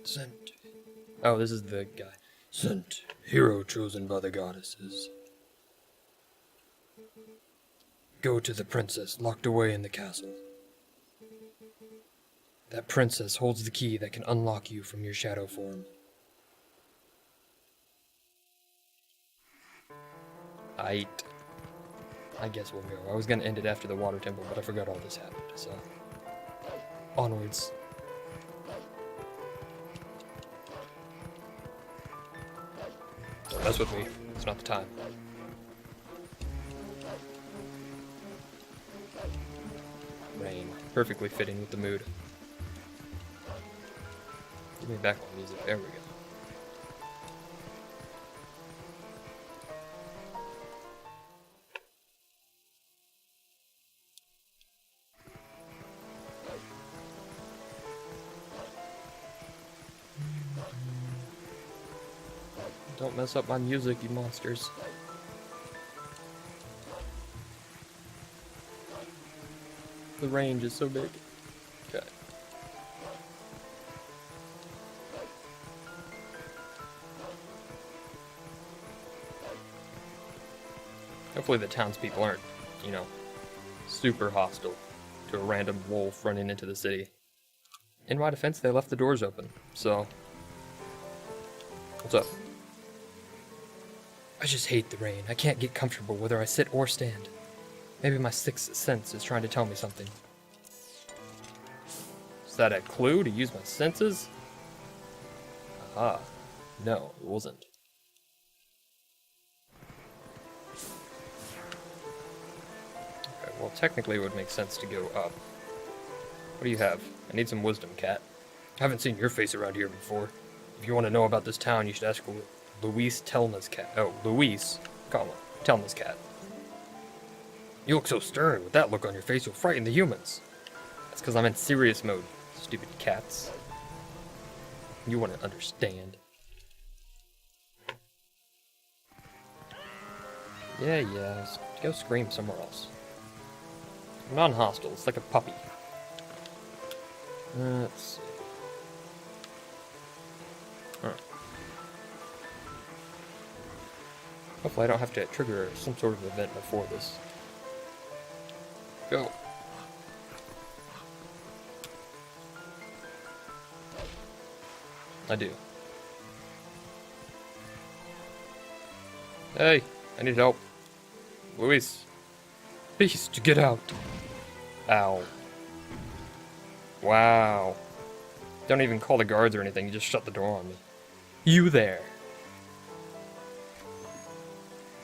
Sent. Oh, this is the guy. Sent. Hero chosen by the goddesses. Go to the princess locked away in the castle. That princess holds the key that can unlock you from your shadow form. I guess we'll go. I was gonna end it after the water temple, but I forgot all this happened, so... Onwards. Don't mess with me. It's not the time. Rain. Perfectly fitting with the mood. Give me background music. There we go. Don't mess up my music, you monsters. The range is so big. Okay. Hopefully the townspeople aren't, you know, super hostile to a random wolf running into the city. In my defense, they left the doors open, so... What's up? I just hate the rain. I can't get comfortable whether I sit or stand. Maybe my sixth sense is trying to tell me something. Is that a clue to use my senses? Aha. No, it wasn't. Okay, well, technically it would make sense to go up. What do you have? I need some wisdom, cat. I haven't seen your face around here before. If you want to know about this town, you should ask Luis Telna's cat. Oh, Luis. Call him. Telna's cat. You look so stern. With that look on your face, you'll frighten the humans. That's because I'm in serious mode, stupid cats. You wouldn't understand. Yeah, go scream somewhere else. I'm non-hostile. It's like a puppy. Let's see. Hopefully I don't have to trigger some sort of event before this. Go. I do. Hey, I need help. Luis. Beast, get out. Ow. Wow. Don't even call the guards or anything, you just shut the door on me. You there.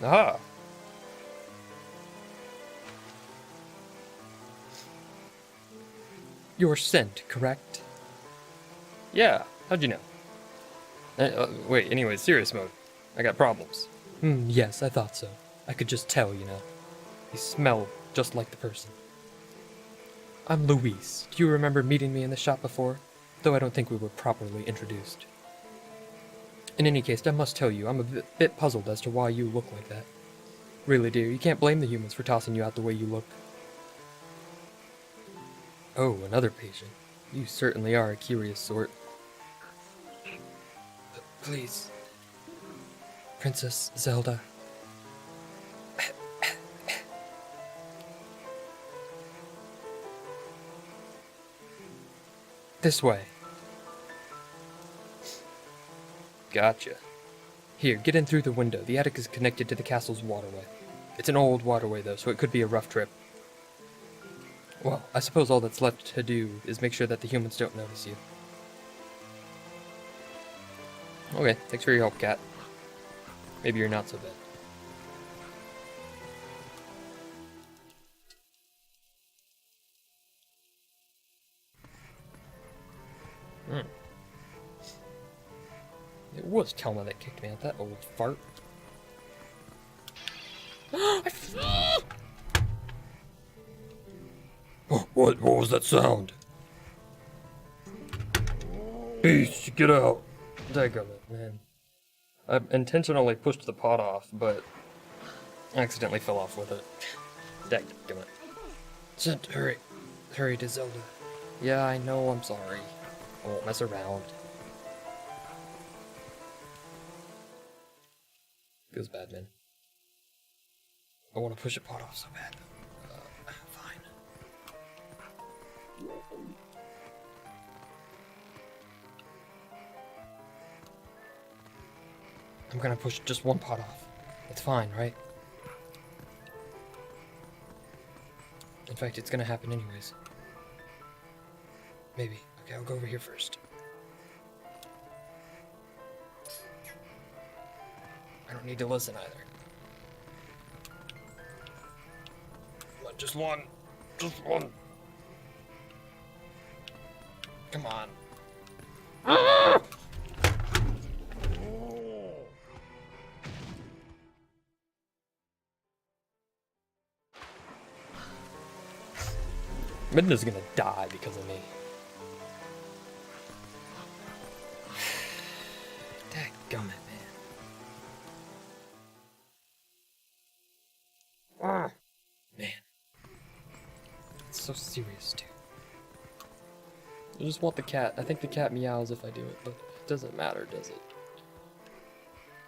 Aha. You're sent, correct? Yeah, how'd you know? Wait, anyway, serious mode. I got problems. Yes, I thought so. I could just tell, you know. You smell just like the person. I'm Luis. Do you remember meeting me in the shop before? Though I don't think we were properly introduced. In any case, I must tell you, I'm a bit puzzled as to why you look like that. Really, dear, you can't blame the humans for tossing you out the way you look. Oh, another patient. You certainly are a curious sort. Please. Princess Zelda. This way. Gotcha. Here, get in through the window. The attic is connected to the castle's waterway. It's an old waterway, though, so it could be a rough trip. Well, I suppose all that's left to do is make sure that the humans don't notice you. Okay, thanks for your help, cat. Maybe you're not so bad. It was Telma that kicked me out, that old fart. What was that sound? Beast, get out! Dadgummit, man. I intentionally pushed the pot off, but accidentally fell off with it. Dadgummit. Hurry to Zelda. Yeah, I know, I'm sorry. I won't mess around. Feels bad, man. I want to push a pot off so bad. Fine. I'm gonna push just one pot off. It's fine, right? In fact, it's gonna happen anyways. Maybe. Okay, I'll go over here first. I don't need to listen either. Come on, just one. Just one. Come on. Ah! Midna's gonna die because of me. Dadgummit, man. Ah, man. It's so serious, too. I just want the cat. I think the cat meows if I do it, but it doesn't matter, does it?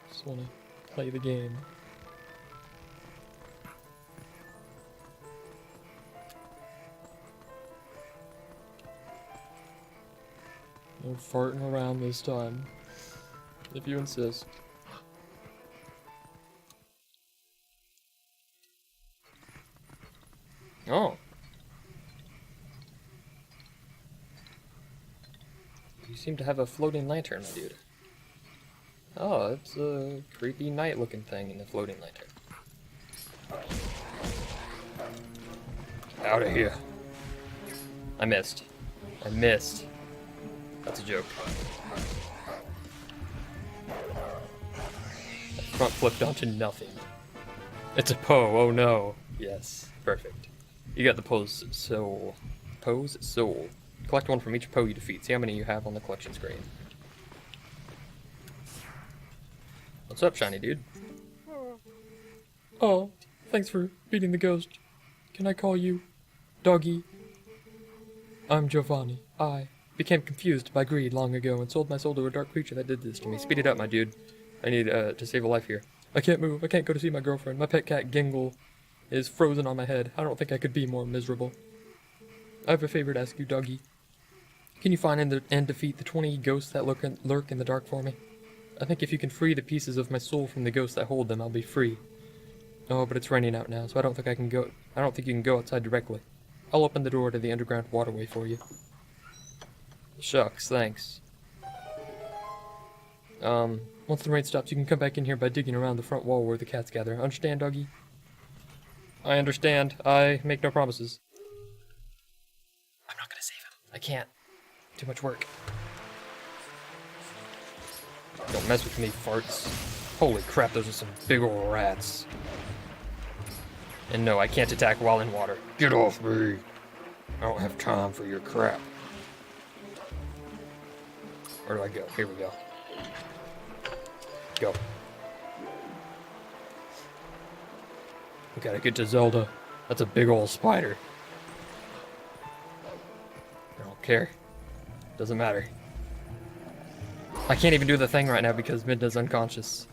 Just want to play the game. No farting around this time, if you insist. Oh. You seem to have a floating lantern, my dude. Oh, it's a creepy night-looking thing in the floating lantern. Out of here. I missed. I missed. That's a joke. That front flipped onto nothing. It's a Poe, oh no. Yes, perfect. You got the Poe's soul. Poe's soul. Collect one from each Poe you defeat. See how many you have on the collection screen. What's up, shiny dude? Oh, thanks for beating the ghost. Can I call you Doggy? I'm Giovanni. I became confused by greed long ago and sold my soul to a dark creature that did this to me. Speed it up, my dude. I need to save a life here. I can't move. I can't go to see my girlfriend. My pet cat, Gingle, is frozen on my head. I don't think I could be more miserable. I have a favor to ask you, Doggy. Can you find and defeat the 20 ghosts that lurk in the dark for me? I think if you can free the pieces of my soul from the ghosts that hold them, I'll be free. Oh, but it's raining out now, so I don't think I can go. I don't think you can go outside directly. I'll open the door to the underground waterway for you. Shucks, thanks. Once the rain stops, you can come back in here by digging around the front wall where the cats gather. Understand, Doggy? I understand. I make no promises. I'm not gonna save him. I can't. Too much work. Don't mess with me, farts. Holy crap, those are some big ol' rats. And no, I can't attack while in water. Get off me! I don't have time for your crap. Where do I go? Here we go. Go. We gotta get to Zelda. That's a big ol' spider. I don't care. Doesn't matter. I can't even do the thing right now because Midna's unconscious.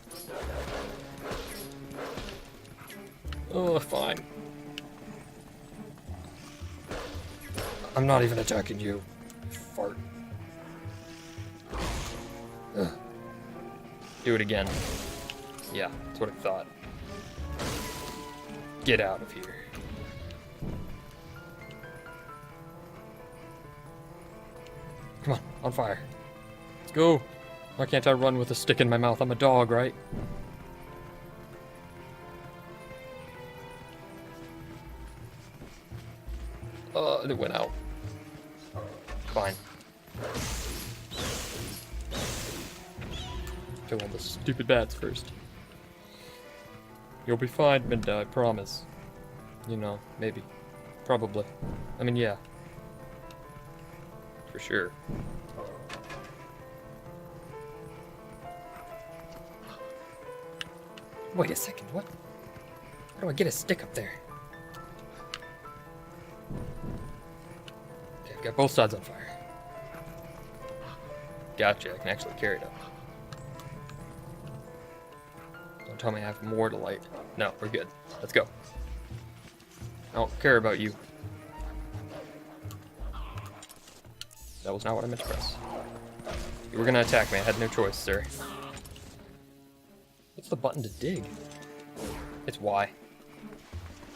Oh, fine. I'm not even attacking you. Fart. Ugh. Do it again. Yeah, that's what I thought. Get out of here. Come on fire. Let's go. Why can't I run with a stick in my mouth? I'm a dog, right? It went out. Fine. Kill all the stupid bats first. You'll be fine, Minda, I promise. You know, maybe. Probably. I mean, yeah. For sure. Wait a second, what? How do I get a stick up there? Okay, I've got both sides on fire. Gotcha, I can actually carry it up. Don't tell me I have more to light. No, we're good. Let's go. I don't care about you. That was not what I meant to press. You were gonna attack me, I had no choice, sir. What's the button to dig? It's Y.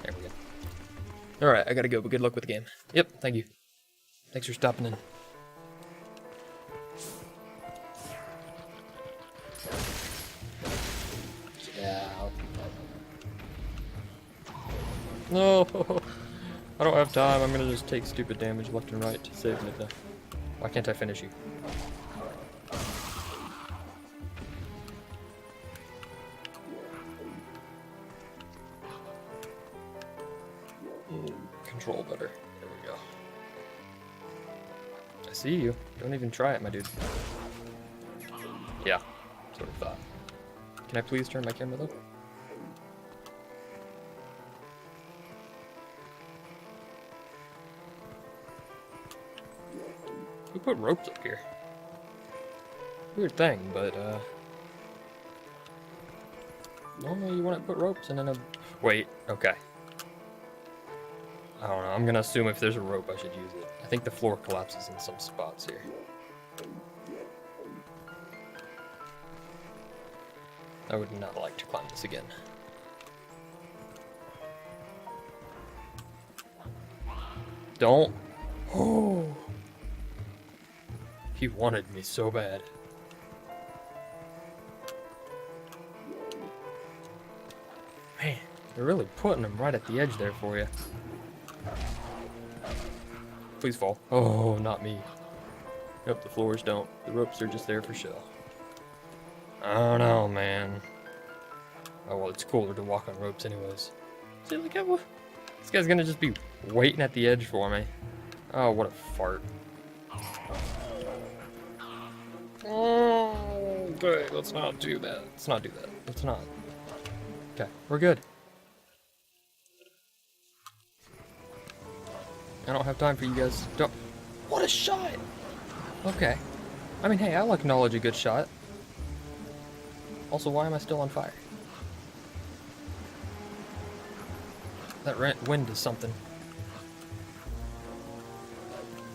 There we go. Alright, I gotta go, but good luck with the game. Yep, thank you. Thanks for stopping in. Yeah. No! I don't have time, I'm gonna just take stupid damage left and right to save Midna. Why can't I finish you? Control better. There we go. I see you. Don't even try it, my dude. Yeah, sort of thought. Can I please turn my camera though? Who put ropes up here? Weird thing, but normally you wouldn't put ropes in a... Wait, okay. I don't know, I'm gonna assume if there's a rope I should use it. I think the floor collapses in some spots here. I would not like to climb this again. Don't. Oh. He wanted me so bad. Man, they're really putting him right at the edge there for you. Please fall. Oh, not me. Nope, the floors don't. The ropes are just there for show. I don't know, man. Oh, well, it's cooler to walk on ropes anyways. See, look at what... This guy's gonna just be waiting at the edge for me. Oh, what a fart. Oh, okay, let's not do that. Let's not do that. Let's not. Okay, we're good. I don't have time for you guys. Don't. What a shot! Okay. I mean, hey, I'll acknowledge a good shot. Also, why am I still on fire? That wind is something.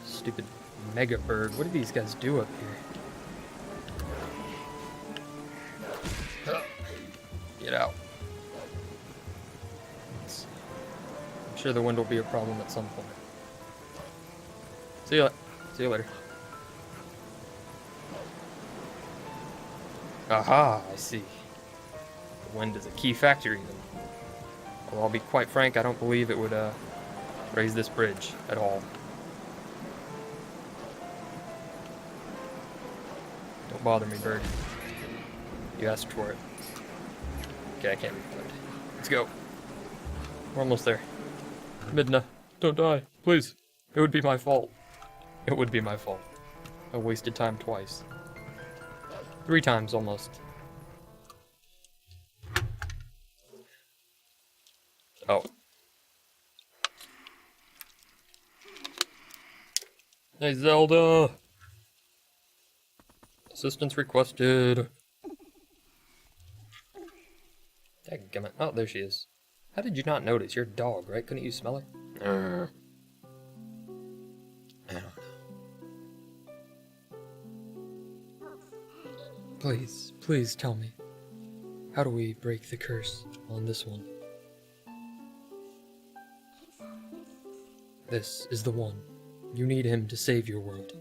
Stupid mega bird. What do these guys do up here? Get out. I'm sure the wind will be a problem at some point. See you later. Aha, I see. The wind is a key factor even. Well, I'll be quite frank, I don't believe it would raise this bridge at all. Don't bother me, bird. You asked for it. Okay, I can't reflect. Let's go. We're almost there. Midna, don't die, please. It would be my fault. It would be my fault. I wasted time twice. 3 times almost. Oh. Hey, Zelda! Assistance requested. Dadgummit. Oh, there she is. How did you not notice? You're a dog, right? Couldn't you smell her? I don't know. Please, please tell me. How do we break the curse on this one? This is the one. You need him to save your world.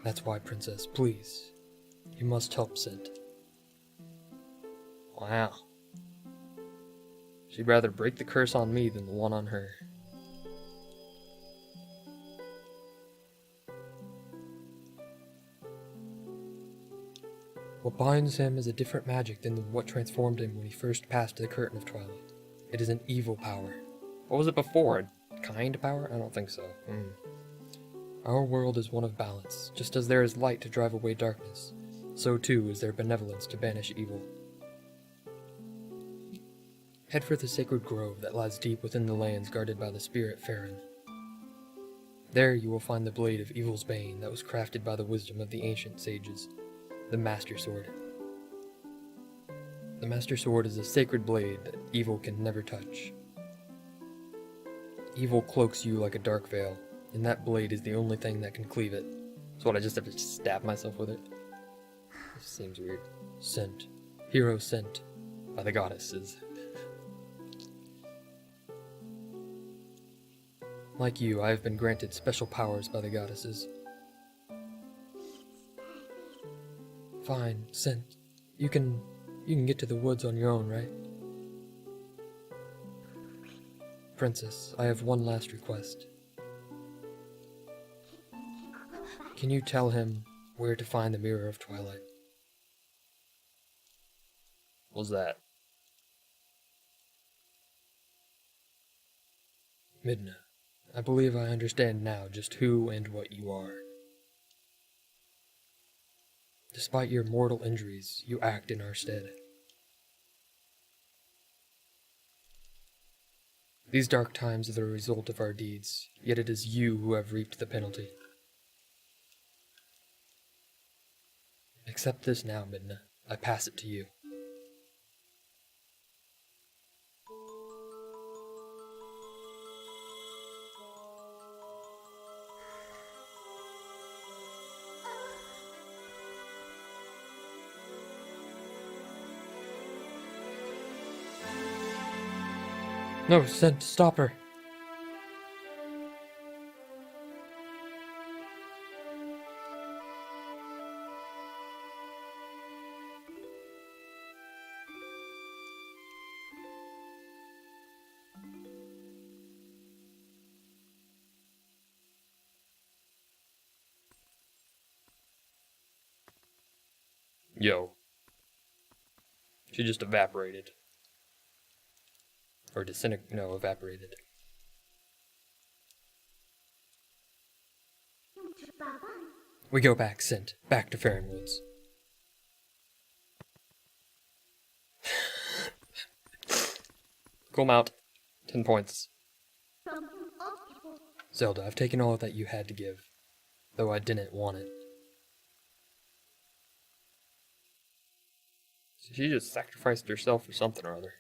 That's why, Princess, please. You must help Sid. Wow. She'd rather break the curse on me than the one on her. What binds him is a different magic than what transformed him when he first passed the curtain of Twilight. It is an evil power. What was it before? A kind power? I don't think so. Our world is one of balance. Just as there is light to drive away darkness, so too is there benevolence to banish evil. Head for the sacred grove that lies deep within the lands guarded by the spirit Farron. There you will find the blade of evil's bane that was crafted by the wisdom of the ancient sages, the Master Sword. The Master Sword is a sacred blade that evil can never touch. Evil cloaks you like a dark veil, and that blade is the only thing that can cleave it. So what, I just have to stab myself with it? This seems weird. Sent. Hero sent by the goddesses. Like you, I have been granted special powers by the goddesses. Fine, sent. You can get to the woods on your own, right? Princess, I have one last request. Can you tell him where to find the Mirror of Twilight? What's that? Midna, I believe I understand now just who and what you are. Despite your mortal injuries, you act in our stead. These dark times are the result of our deeds, yet it is you who have reaped the penalty. Accept this now, Midna. I pass it to you. No, Sent, stop her. Yo. She just evaporated. Or evaporated. We go back, Sent. Back to Farronwoods. Cool mount. 10 points. Zelda, I've taken all that you had to give, though I didn't want it. So she just sacrificed herself for something or other.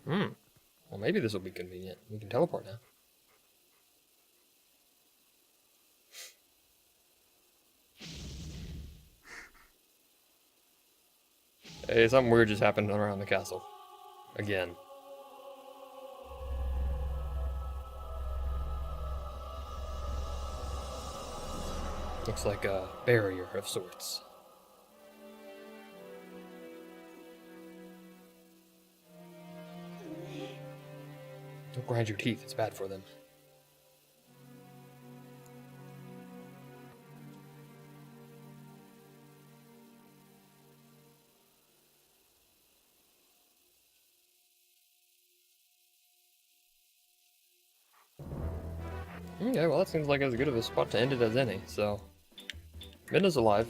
Well, maybe this will be convenient. We can teleport now. Hey, something weird just happened around the castle. Again. Looks like a barrier of sorts. Don't grind your teeth, it's bad for them. Okay, well that seems like as good of a spot to end it as any, so... Midna's alive,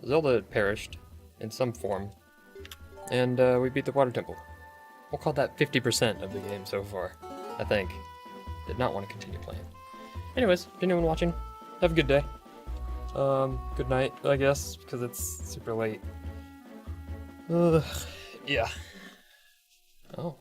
Zelda had perished, in some form, and we beat the Water Temple. We'll call that 50% of the game so far, I think. Did not want to continue playing. Anyways, to anyone watching, have a good day. Good night, I guess, because it's super late. Yeah. Oh.